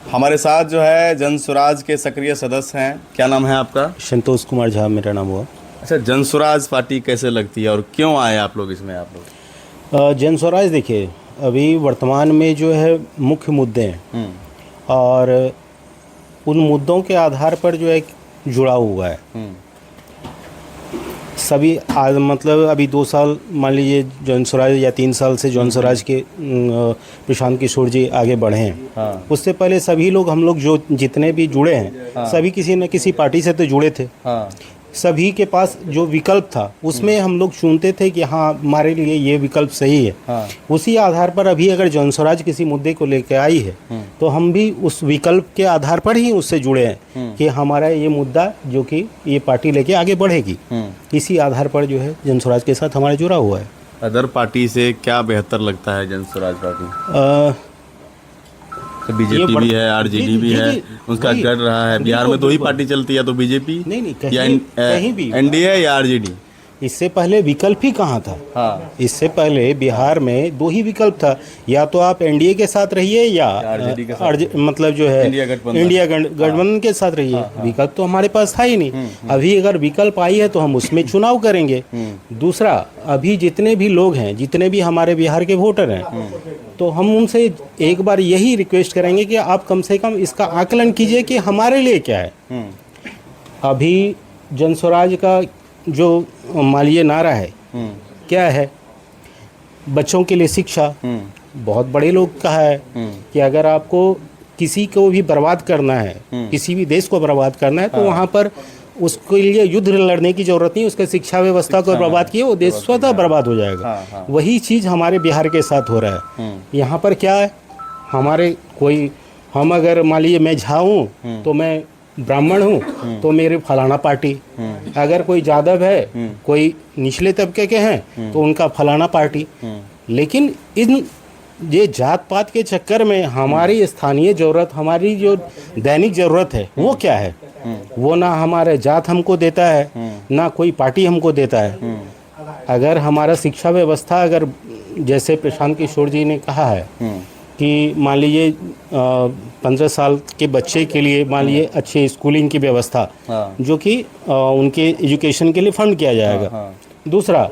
हमारे साथ जो है जनसुराज के सक्रिय सदस्य हैं। क्या नाम है आपका? संतोष कुमार झा मेरा नाम हुआ। अच्छा, जनसुराज पार्टी कैसे लगती है और क्यों आए आप लोग इसमें? आप लोग जनस्वराज देखिए, अभी वर्तमान में जो है मुख्य मुद्दे हैं और उन मुद्दों के आधार पर जो है जुड़ा हुआ है सभी। आज मतलब अभी 2 साल मान लीजिए जनस्वराज या 3 साल से जनस्वराज के प्रशांत किशोर जी आगे बढ़े हैं। हाँ। उससे पहले सभी लोग हम लोग जो जितने भी जुड़े हैं, हाँ। सभी किसी न किसी पार्टी से तो जुड़े थे। हाँ। सभी के पास जो विकल्प था उसमें हम लोग चुनते थे कि हाँ हमारे लिए ये विकल्प सही है। हाँ। उसी आधार पर अभी अगर जनस्वराज किसी मुद्दे को लेकर आई है तो हम भी उस विकल्प के आधार पर ही उससे जुड़े हैं कि हमारा ये मुद्दा जो कि ये पार्टी लेके आगे बढ़ेगी, इसी आधार पर जो है जनस्वराज के साथ हमारा जुड़ा हुआ है। अदर पार्टी से क्या बेहतर लगता है जनसुराज पार्टी? तो बीजेपी भी है, आरजेडी भी है, उसका गढ़ रहा है। बिहार में 2 ही पार्टी चलती है, तो बीजेपी नहीं या कहीं भी एनडीए या आरजेडी। इससे पहले विकल्प ही कहाँ था? हाँ। इससे पहले बिहार में 2 ही विकल्प था, या तो आप एनडीए के साथ रहिए या आरजेडी के साथ, मतलब जो है इंडिया गठबंधन के साथ रहिए। विकल्प तो हमारे पास था ही नहीं। अभी अगर विकल्प आई है तो हम उसमें चुनाव करेंगे। दूसरा, अभी जितने भी लोग हैं, जितने भी हमारे बिहार के वोटर हैं, तो हम उनसे एक बार यही रिक्वेस्ट करेंगे कि आप कम से कम इसका आकलन कीजिए कि हमारे लिए क्या है। अभी जनस्वराज का जो मालिये नारा है क्या है? बच्चों के लिए शिक्षा। बहुत बड़े लोग कहा है कि अगर आपको किसी को भी बर्बाद करना है, किसी भी देश को बर्बाद करना है, तो वहाँ पर उसके लिए युद्ध लड़ने की जरूरत नहीं। उसके शिक्षा व्यवस्था को बर्बाद किए, वो देश स्वतः बर्बाद हो जाएगा। वही चीज़ हमारे बिहार के साथ हो रहा है। यहाँ पर क्या है, हम अगर मान लीजिए मैं झा हूँ तो मैं ब्राह्मण हूँ तो मेरे फलाना पार्टी, अगर कोई यादव है, कोई निचले तबके के हैं तो उनका फलाना पार्टी। लेकिन ये जात पात के चक्कर में हमारी स्थानीय ज़रूरत, हमारी जो दैनिक ज़रूरत है वो क्या है? वो ना हमारे जात हमको देता है, ना कोई पार्टी हमको देता है। अगर हमारा शिक्षा व्यवस्था, अगर जैसे प्रशांत किशोर जी ने कहा है कि मान लीजिए 15 साल के बच्चे के लिए मान लीजिए अच्छी स्कूलिंग की व्यवस्था, जो कि उनके एजुकेशन के लिए फंड किया जाएगा। दूसरा,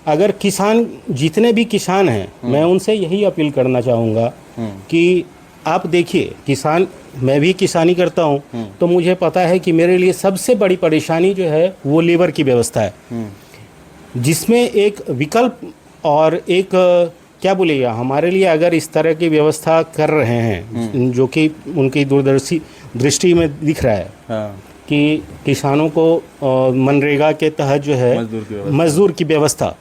अगर किसान, जितने भी किसान हैं, मैं उनसे यही अपील करना चाहूँगा कि आप देखिए, किसान, मैं भी किसानी करता हूँ, तो मुझे पता है कि मेरे लिए सबसे बड़ी परेशानी जो है वो लेबर की व्यवस्था है, जिसमें एक विकल्प और एक क्या बोलिएगा, हमारे लिए अगर इस तरह की व्यवस्था कर रहे हैं जो कि उनकी दूरदर्शी दृष्टि में दिख रहा है कि किसानों को मनरेगा के तहत जो है मजदूर की व्यवस्था,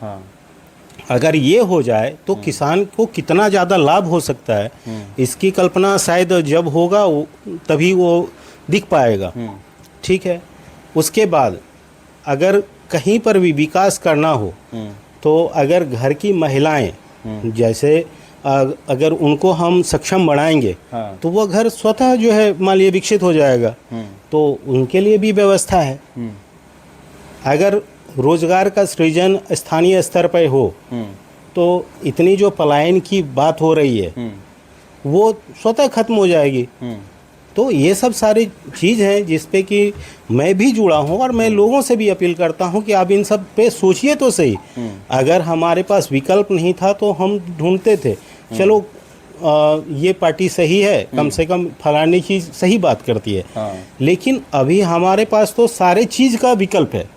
अगर ये हो जाए तो किसान को कितना ज़्यादा लाभ हो सकता है, इसकी कल्पना शायद जब होगा तभी वो दिख पाएगा। ठीक है। उसके बाद अगर कहीं पर भी विकास करना हो तो अगर घर की महिलाएं, जैसे अगर उनको हम सक्षम बनाएंगे तो वो घर स्वतः जो है मान लीजिए विकसित हो जाएगा। तो उनके लिए भी व्यवस्था है। अगर रोजगार का सृजन स्थानीय स्तर पर हो तो इतनी जो पलायन की बात हो रही है वो स्वतः खत्म हो जाएगी। तो ये सब सारी चीज़ है जिस पे कि मैं भी जुड़ा हूँ और मैं लोगों से भी अपील करता हूँ कि आप इन सब पे सोचिए तो सही। अगर हमारे पास विकल्प नहीं था तो हम ढूंढते थे, चलो ये पार्टी सही है, कम से कम फलानी चीज़ सही बात करती है। लेकिन अभी हमारे पास तो सारे चीज़ का विकल्प है।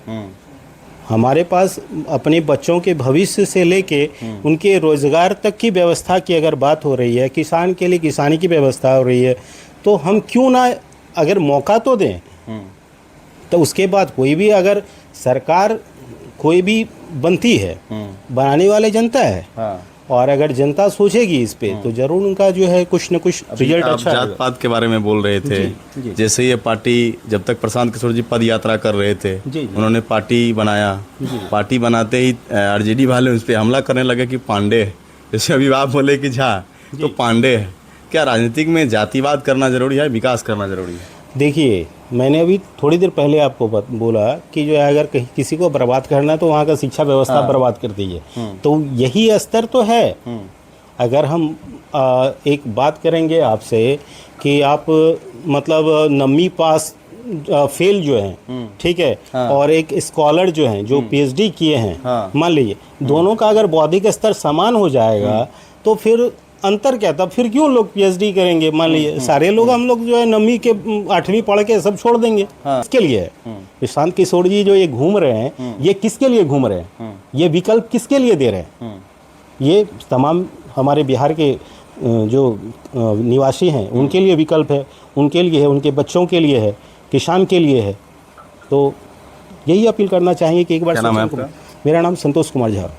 हमारे पास अपने बच्चों के भविष्य से लेके उनके रोज़गार तक की व्यवस्था की अगर बात हो रही है, किसान के लिए किसानी की व्यवस्था हो रही है, तो हम क्यों ना अगर मौका तो दें। तो उसके बाद कोई भी अगर सरकार कोई भी बनती है, बनाने वाले जनता है। और अगर जनता सोचेगी इस पे तो जरूर उनका जो है कुछ न कुछ रिजल्ट अच्छा आएगा। जात पात के बारे में बोल रहे थे। जी। जैसे ये पार्टी, जब तक प्रशांत किशोर जी पद यात्रा कर रहे थे, उन्होंने पार्टी बनाया। पार्टी बनाते ही आरजेडी वाले उस पर हमला करने लगे कि पांडे है। जैसे अभी आप बोले कि झा तो पांडे है। क्या राजनीतिक में जातिवाद करना जरूरी है, विकास करना जरूरी है? देखिए, मैंने अभी थोड़ी देर पहले आपको बोला कि जो है अगर कहीं किसी को बर्बाद करना है तो वहाँ का शिक्षा व्यवस्था बर्बाद कर दी है। तो यही स्तर तो है। अगर हम एक बात करेंगे आपसे कि आप मतलब 9वीं पास फेल जो हैं, ठीक है, और एक स्कॉलर जो हैं जो पीएचडी किए हैं, मान लीजिए दोनों का अगर बौद्धिक स्तर समान हो जाएगा तो फिर अंतर क्या था? फिर क्यों लोग पीएचडी करेंगे? मान लीजिए सारे लोग, हम लोग जो है 9वीं के 8वीं पढ़ के सब छोड़ देंगे। किसके लिए है? प्रशांत किशोर जी जो ये घूम रहे हैं, ये किसके लिए घूम रहे हैं? ये विकल्प किसके लिए दे रहे हैं? ये तमाम हमारे बिहार के जो निवासी हैं उनके लिए विकल्प है, उनके लिए है, उनके बच्चों के लिए है, किसान के लिए है। तो यही अपील करना चाहेंगे कि एक बार क्या नाम है आपका? मेरा नाम संतोष कुमार झा।